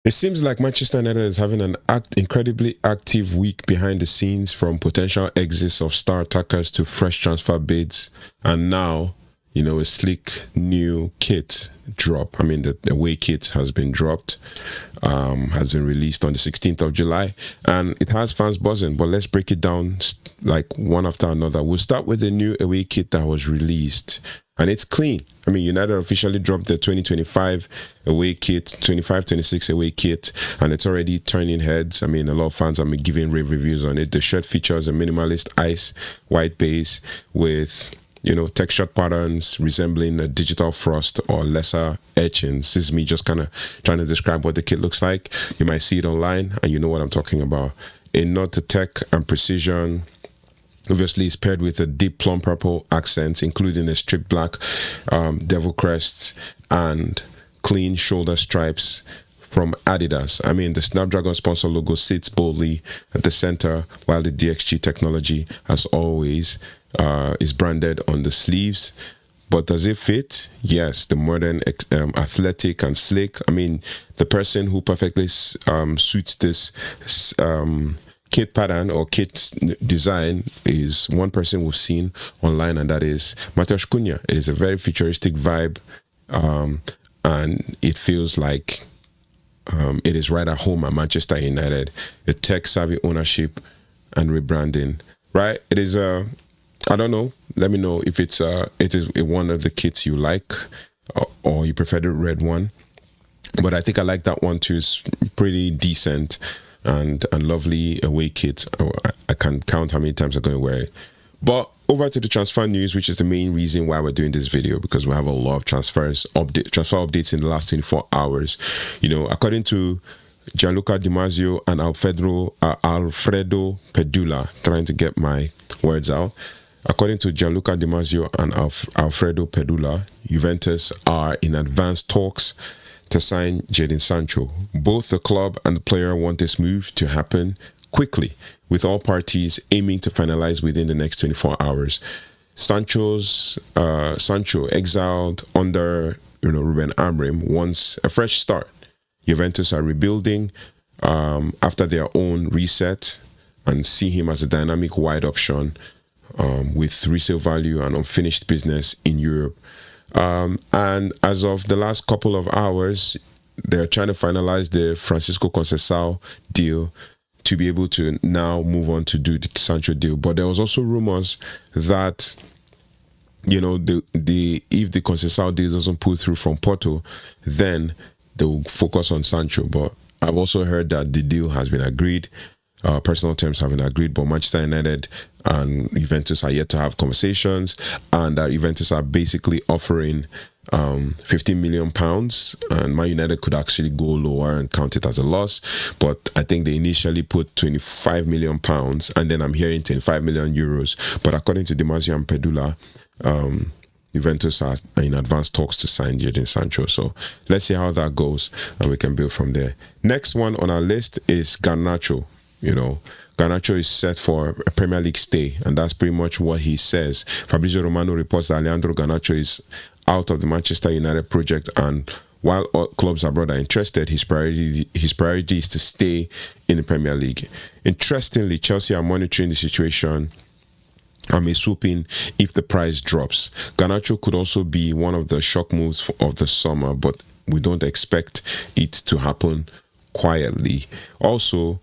It seems like Manchester United is having an incredibly active week behind the scenes, from potential exits of star attackers to fresh transfer bids, and now, a slick new kit drop. I mean, the away kit has been dropped, has been released on the 16th of July, and it has fans buzzing. But let's break it down like one after another. We'll start with the new away kit that was released, and it's clean. I mean, United officially dropped the 2025 away kit, 25-26 away kit, and it's already turning heads. I mean, a lot of fans have been giving rave reviews on it. The shirt features a minimalist ice white base with, textured patterns resembling a digital frost or lesser etchings. This is me just kind of trying to describe what the kit looks like. You might see it online, and you know what I'm talking about. A nod to tech and precision. Obviously, it's paired with a deep plum purple accent, including a strip black devil crests and clean shoulder stripes from Adidas. I mean, the Snapdragon sponsor logo sits boldly at the center, while the DXG technology, as always, is branded on the sleeves. But does it fit? Yes, the modern, athletic and slick. I mean, the person who perfectly suits this kit pattern or kit design is one person we've seen online, and that is Matheus Cunha. It is a very futuristic vibe, and it feels like it is right at home at Manchester United. The tech-savvy ownership and rebranding, right? It is I don't know. Let me know if it is one of the kits you like, or you prefer the red one. But I think I like that one too. It's pretty decent and lovely away kit. I can count how many times I'm going to wear it. But over to the transfer news, which is the main reason why we're doing this video, because we have a lot of transfer updates in the last 24 hours. According to Gianluca Di Marzio and Alfredo Pedula, trying to get my words out. According to Gianluca Di Marzio and Alfredo Pedula, Juventus are in advanced talks to sign Jadon Sancho. Both the club and the player want this move to happen quickly, with all parties aiming to finalize within the next 24 hours. Sancho, exiled under Ruben Amorim, wants a fresh start. Juventus are rebuilding after their own reset and see him as a dynamic wide option with resale value and unfinished business in Europe. And as of the last couple of hours, they're trying to finalize the Francisco Conceição deal to be able to now move on to do the Sancho deal. But there was also rumors that, if the Conceição deal doesn't pull through from Porto, then they will focus on Sancho. But I've also heard that the deal has been agreed. Personal terms have been agreed, but Manchester United and Juventus are yet to have conversations, and that Juventus are basically offering £15 million, and Man United could actually go lower and count it as a loss. But I think they initially put £25 million, and then I'm hearing 25 million euros. But according to Di Marzio and Pedula, Juventus are in advanced talks to sign Jadon Sancho. So let's see how that goes, and we can build from there. Next one on our list is Garnacho. Garnacho is set for a Premier League stay, and that's pretty much what he says. Fabrizio Romano reports that Alejandro Garnacho is out of the Manchester United project, and while all clubs abroad are interested, his priority is to stay in the Premier League. Interestingly, Chelsea are monitoring the situation and may swoop in if the price drops. Garnacho could also be one of the shock moves of the summer, but we don't expect it to happen quietly. Also,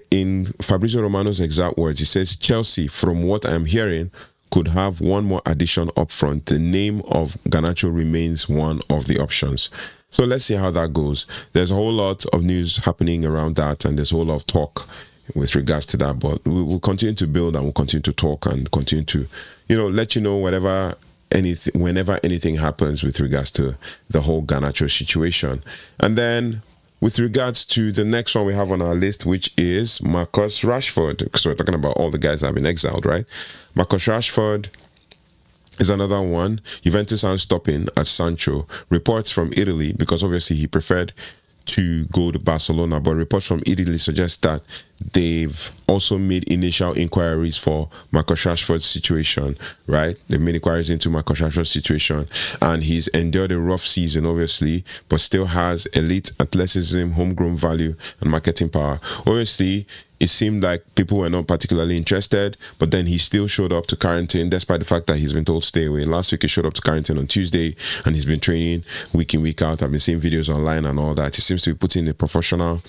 in Fabrizio Romano's exact words, he says Chelsea, from what I'm hearing, could have one more addition up front. The name of Garnacho remains one of the options. So let's see how that goes. There's a whole lot of news happening around that, and there's a whole lot of talk with regards to that. But we will continue to build, and we'll continue to talk, and continue to, let you know whenever anything happens with regards to the whole Garnacho situation. And then, with regards to the next one we have on our list, which is Marcus Rashford, because we're talking about all the guys that have been exiled, right? Marcus Rashford is another one. Juventus aren't stopping at Sancho. Reports from Italy, because obviously he preferred to go to Barcelona, but reports from Italy suggest that they've also made initial inquiries for Marcus Rashford's situation, right? They've made inquiries into Marcus Rashford's situation, and he's endured a rough season, obviously, but still has elite athleticism, homegrown value, and marketing power. Obviously, it seemed like people were not particularly interested, but then he still showed up to Carrington, despite the fact that he's been told stay away. Last week he showed up to Carrington on Tuesday, and he's been training week in, week out. I've been seeing videos online and all that. He seems to be putting a professional,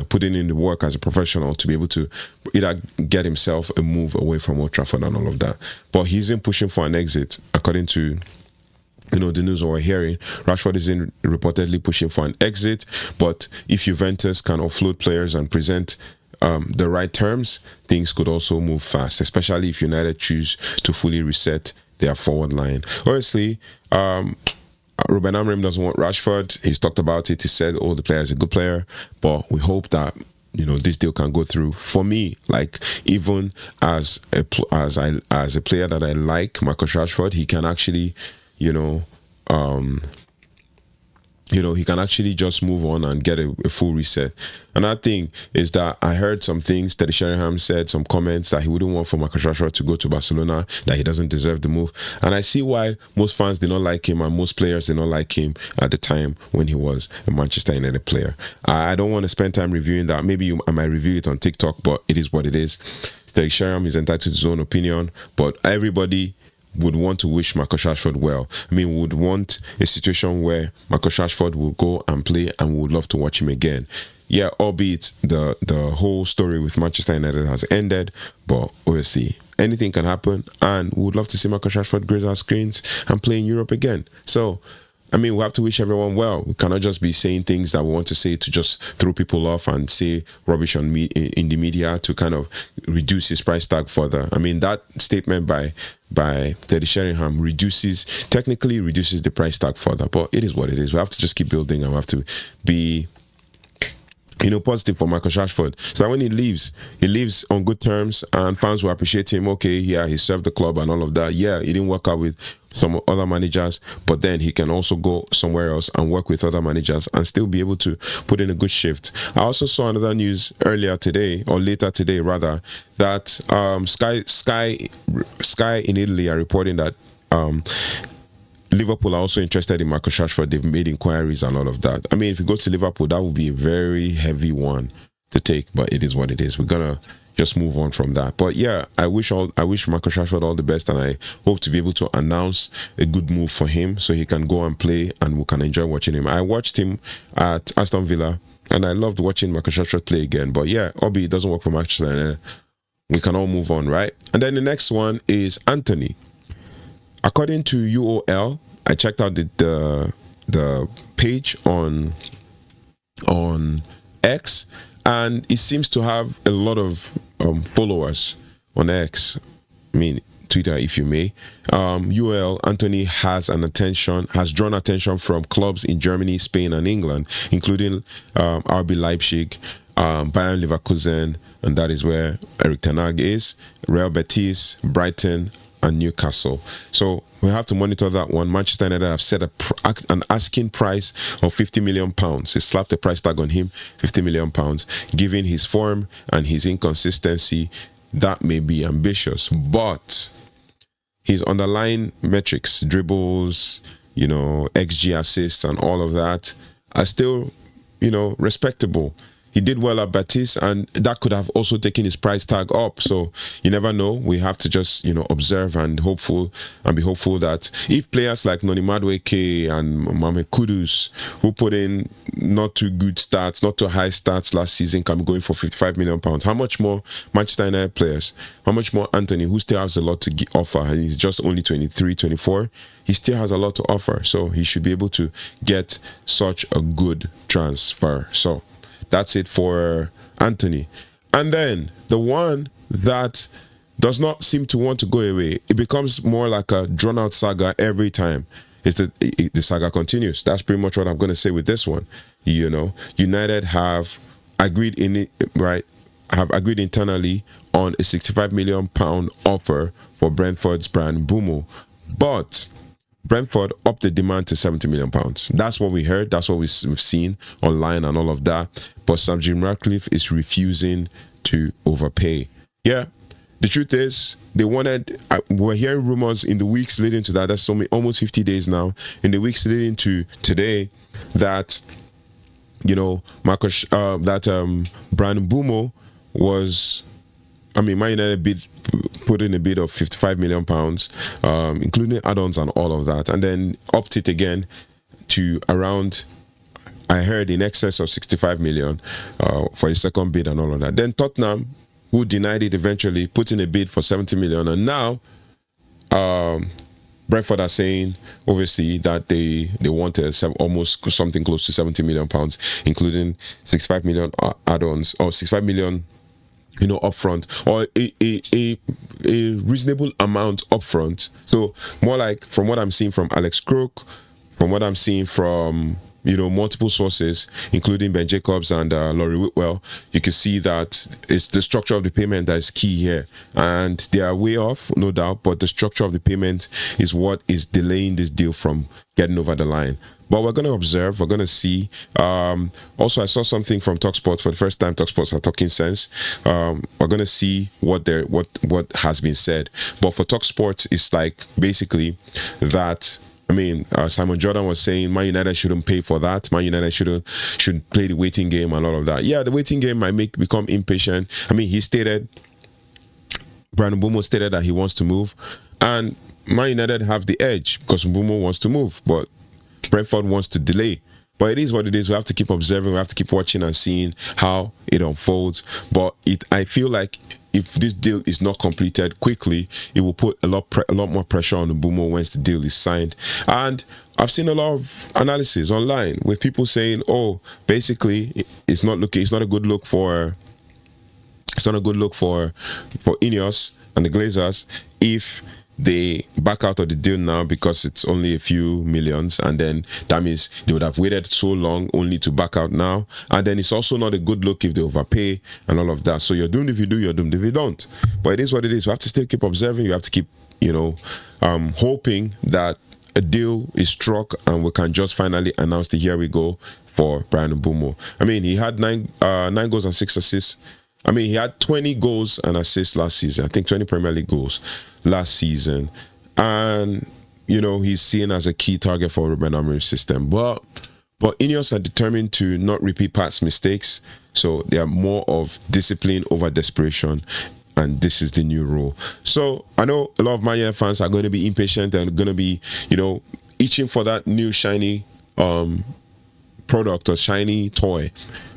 putting in the work as a professional to be able to either get himself a move away from Old Trafford and all of that. But he isn't pushing for an exit, according to the news we're hearing. Rashford isn't reportedly pushing for an exit, but if Juventus can offload players and present the right terms, things could also move fast, especially if United choose to fully reset their forward line. Obviously, Ruben Amorim doesn't want Rashford. He's talked about it. He said, the player is a good player, but we hope that this deal can go through. For me, like, even as a player that I like, Marcus Rashford, he can actually he can actually just move on and get a full reset. Another thing is that I heard some things that Sheringham said, some comments that he wouldn't want for Marcus Rashford to go to Barcelona, that he doesn't deserve the move. And I see why most fans did not like him and most players did not like him at the time when he was a Manchester United player. I don't want to spend time reviewing that. Maybe I might review it on TikTok, but it is what it is. Sheringham is entitled to his own opinion, but everybody would want to wish Marcus Rashford well. I mean, would want a situation where Marcus Rashford will go and play and we would love to watch him again. Yeah, albeit the whole story with Manchester United has ended, but obviously anything can happen, and we would love to see Marcus Rashford grace our screens and play in Europe again. So, I mean, we have to wish everyone well. We cannot just be saying things that we want to say to just throw people off and say rubbish in the media to kind of reduce his price tag further. I mean, that statement by Teddy Sheringham technically reduces the price tag further, but it is what it is. We have to just keep building, and we have to be positive for Marcus Rashford, so that when he leaves on good terms and fans will appreciate him. Okay, yeah, he served the club and all of that. Yeah, he didn't work out with some other managers, but then he can also go somewhere else and work with other managers and still be able to put in a good shift. I also saw another news later today, rather, that Sky in Italy are reporting that Liverpool are also interested in Marcus Rashford. They've made inquiries and all of that. I mean, if he goes to Liverpool, that would be a very heavy one to take, but it is what it is. We're gonna just move on from that. But yeah, I wish Marcus Rashford all the best, and I hope to be able to announce a good move for him so he can go and play and we can enjoy watching him. I watched him at Aston Villa and I loved watching Marcus Rashford play again. But yeah, Obi, it doesn't work for Manchester United. We can all move on, right? And then the next one is Antony. According to UOL, I checked out the page on X, and it seems to have a lot of followers on X. I mean, Twitter, if you may. UOL, Antony has drawn attention from clubs in Germany, Spain, and England, including RB Leipzig, Bayern Leverkusen, and that is where Erik ten Hag is, Real Betis, Brighton, and Newcastle. So we have to monitor that one. Manchester United have set an asking price of £50 million. They slapped the price tag on him, £50 million. Given his form and his inconsistency, that may be ambitious, but his underlying metrics, dribbles, XG assists and all of that are still, respectable. He did well at Betis, and that could have also taken his price tag up. So you never know. We have to just, observe and be hopeful that if players like Noni Madueke and Mohamed Kudus, who put in not too good stats, not too high stats last season, can be going for £55 million, how much more Manchester United players? How much more Antony, who still has a lot to offer? And he's just only 23, 24. He still has a lot to offer. So he should be able to get such a good transfer. So that's it for Antony. And then the one that does not seem to want to go away, it becomes more like a drawn-out saga every time. The saga continues. That's pretty much what I'm going to say with this one. United have agreed internally on a £65 million offer for Brentford's Bryan Mbeumo. But Brentford upped the demand to £70 million. That's what we heard. That's what we've seen online and all of that. But Sir Jim Ratcliffe is refusing to overpay. Yeah, the truth is, they wanted. We're hearing rumors in the weeks leading to that. That's almost 50 days now. In the weeks leading to today, that Bryan Mbeumo was. Man United put in a bid of £55 million, including add-ons and all of that, and then upped it again to around, I heard, in excess of 65 million for a second bid and all of that. Then Tottenham, who denied it eventually, put in a bid for 70 million, and now Brentford are saying, obviously, that they want almost something close to 70 million pounds, including 65 million add-ons, or 65 million upfront, or a reasonable amount upfront. So more like, from what I'm seeing from Alex Crook, from what I'm seeing from multiple sources, including Ben Jacobs and Laurie Whitwell, you can see that it's the structure of the payment that is key here, and they are way off, no doubt, but the structure of the payment is what is delaying this deal from getting over the line. But we're going to observe, we're going to see. Also, I saw something from TalkSport for the first time. TalkSport are talking sense. We're going to see what has been said. But for TalkSport, it's like basically that. Simon Jordan was saying Man United shouldn't pay for that. Man United should play the waiting game and all of that. Yeah, the waiting game might become impatient. Bryan Mbeumo stated that he wants to move, and Man United have the edge because Mbeumo wants to move, but Brentford wants to delay. But it is what it is. We have to keep observing. We have to keep watching and seeing how it unfolds. But I feel like if this deal is not completed quickly, it will put a lot more pressure on Mbeumo once the deal is signed. And I've seen a lot of analysis online with people saying, "Oh, basically, it's not a good look for Ineos and the Glazers if they back out of the deal now, because it's only a few millions, and then that means they would have waited so long only to back out now, and then it's also not a good look if they overpay and all of that. So you're doomed if you do, you're doomed if you don't. But it is what it is. You have to still keep observing. You have to keep hoping that a deal is struck and we can just finally announce the here we go for Bryan Mbeumo. He had 9 goals and 6 assists. He had 20 goals and assists last season. I think 20 Premier League goals last season. And, he's seen as a key target for Ruben Amorim's system. But Ineos are determined to not repeat past mistakes. So they are more of discipline over desperation. And this is the new rule. So I know a lot of Man United fans are going to be impatient and going to be, itching for that new shiny product or shiny toy.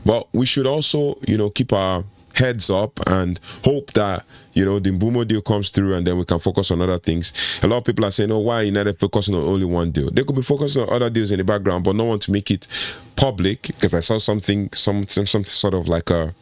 But we should also, keep our heads up and hope that the Mbeumo deal comes through, and then we can focus on other things. A lot of people are saying, "Oh, why are United focusing on only one deal?" They could be focusing on other deals in the background, but not want to make it public, because I saw some sort of like a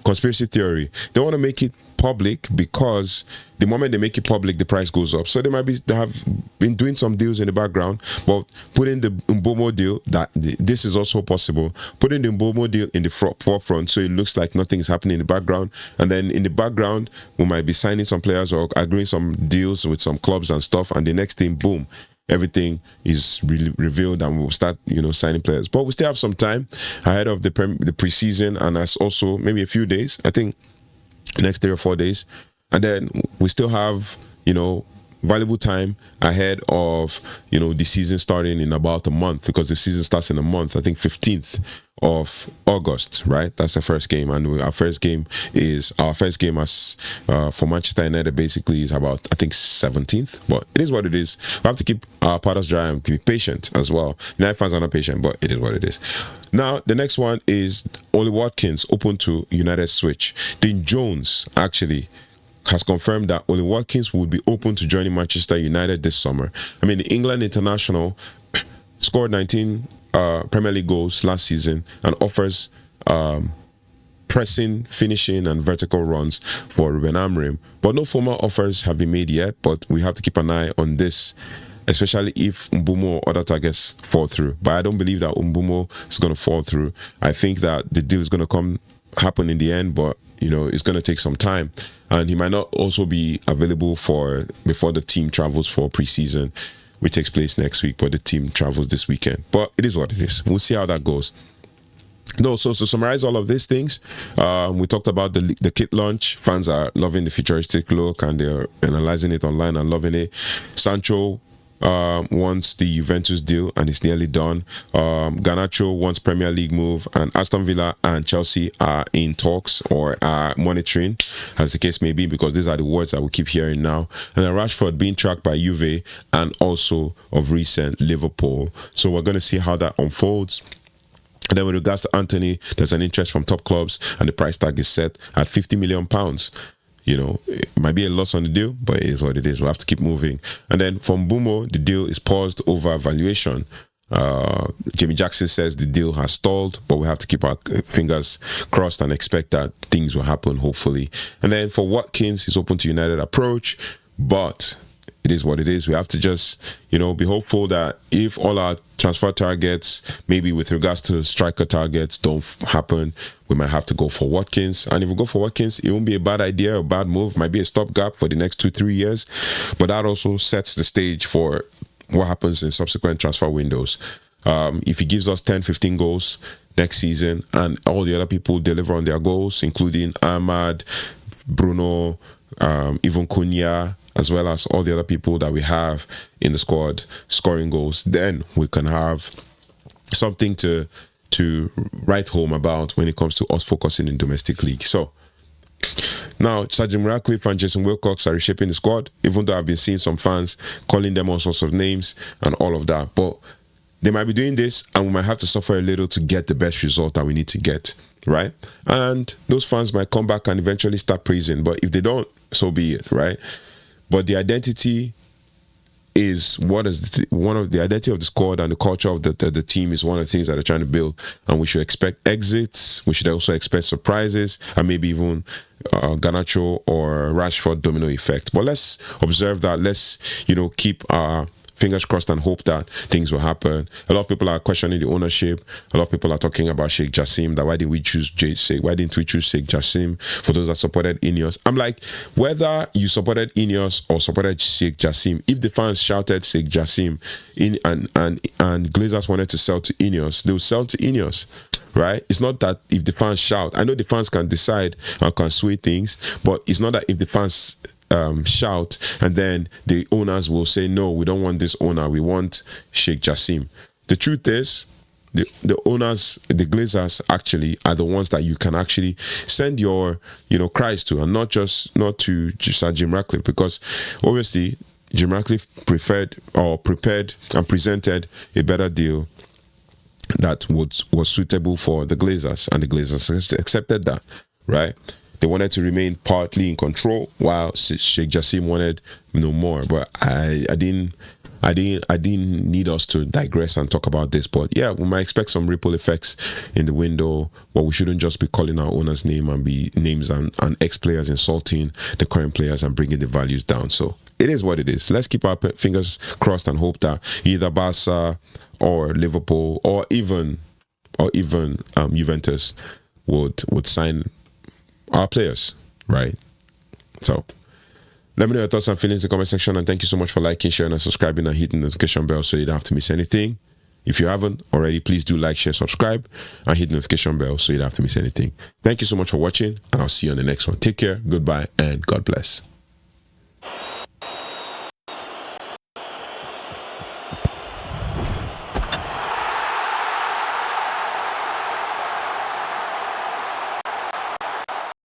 conspiracy theory. They want to make it public because the moment they make it public, the price goes up. So they have been doing some deals in the background, but putting the Mbeumo deal, that this is also possible, putting the Mbeumo deal in the forefront, so it looks like nothing is happening in the background, and then in the background we might be signing some players or agreeing some deals with some clubs and stuff, and the next thing, boom, everything is really revealed and we'll start signing players. But we still have some time ahead of the preseason, and as also maybe a few days, I think next 3 or 4 days, and then we still have valuable time ahead of the season starting in about a month, because the season starts in a month. I think 15th of August, right? That's the first game, and our first game as for Manchester United basically is about, I think, 17th. But it is what it is. We have to keep our powders dry and be patient as well. United fans are not patient, but it is what it is. Now the next one is Ollie Watkins open to United switch. Dean Jones actually has confirmed that Ollie Watkins would be open to joining Manchester United this summer. The England international scored 19 Premier League goals last season and offers pressing, finishing and vertical runs for Ruben Amorim. But no formal offers have been made yet, but we have to keep an eye on this, especially if Mbeumo or other targets fall through. But I don't believe that Mbeumo is going to fall through. I think that the deal is going to happen in the end, but it's going to take some time, and he might not also be available before the team travels for preseason. which takes place next week, but the team travels this weekend. But it is what it is. We'll see how that goes. No, so to summarize all of these things, we talked about the kit launch. Fans are loving the futuristic look and they're analyzing it online and loving it. Sancho wants the Juventus deal and it's nearly done. Garnacho wants Premier League move, and Aston Villa and Chelsea are in talks or are monitoring, as the case may be, because these are the words that we keep hearing now. And then Rashford being tracked by Juve and also of recent Liverpool. So we're going to see how that unfolds. And then with regards to Antony, there's an interest from top clubs and the price tag is set at £50 million. You know, it might be a loss on the deal, but it is what it is. We'll have to keep moving. And then from Mbeumo, the deal is paused over valuation. Jamie Jackson says the deal has stalled, but we have to keep our fingers crossed and expect that things will happen, hopefully. And then for Watkins, he's open to United approach, but it is what it is. We have to just, you know, be hopeful that if all our transfer targets, maybe with regards to striker targets, don't happen, we might have to go for Watkins. And if we go for Watkins, it won't be a bad idea or bad move. Might be a stopgap for the next 2-3 years. But that also sets the stage for what happens in subsequent transfer windows. If he gives us 10-15 goals next season and all the other people deliver on their goals, including Ahmad, Bruno, even Cunha, as well as all the other people that we have in the squad scoring goals, then we can have something to write home about when it comes to us focusing in domestic league. So now Sir Jim Ratcliffe and Jason Wilcox are reshaping the squad, even though I've been seeing some fans calling them all sorts of names and all of that. But they might be doing this and we might have to suffer a little to get the best result that we need to get, right? And those fans might come back and eventually start praising, but if they don't, so be it, right? But the identity is one of the identity of the squad, and the culture of the team is one of the things that they're trying to build. And we should expect exits. We should also expect surprises and maybe even Garnacho or Rashford domino effect. But let's observe that. Let's, you know, keep our fingers crossed and hope that things will happen. A lot of people are questioning the ownership. A lot of people are talking about Sheikh Jassim, that why didn't we choose Sheikh Jassim for those that supported Ineos? I'm like, whether you supported Ineos or supported Sheikh Jassim, if the fans shouted Sheikh Jassim and Glazers wanted to sell to Ineos, they would sell to Ineos, right? It's not that if the fans shout. I know the fans can decide and can sway things, but it's not that if the fans shout and then the owners will say, no, we don't want this owner, we want Sheikh Jassim. The truth is, the owners, the Glazers actually are the ones that you can actually send your, you know, cries to, and not to Sir Jim Ratcliffe, because obviously Jim Ratcliffe prepared and presented a better deal that was suitable for the Glazers, and the Glazers accepted that, right? They wanted to remain partly in control, while Sheikh Jassim wanted no more. But I didn't need us to digress and talk about this. But yeah, we might expect some ripple effects in the window, but we shouldn't just be calling our owners' names and ex-players insulting the current players and bringing the values down. So it is what it is. Let's keep our fingers crossed and hope that either Barca or Liverpool or even Juventus would sign our players, right? So let me know your thoughts and feelings in the comment section, and thank you so much for liking, sharing, and subscribing, and hitting the notification bell so you don't have to miss anything. If you haven't already, please do like, share, subscribe, and hit the notification bell so you don't have to miss anything. Thank you so much for watching, and I'll see you on the next one. Take care, goodbye, and God bless.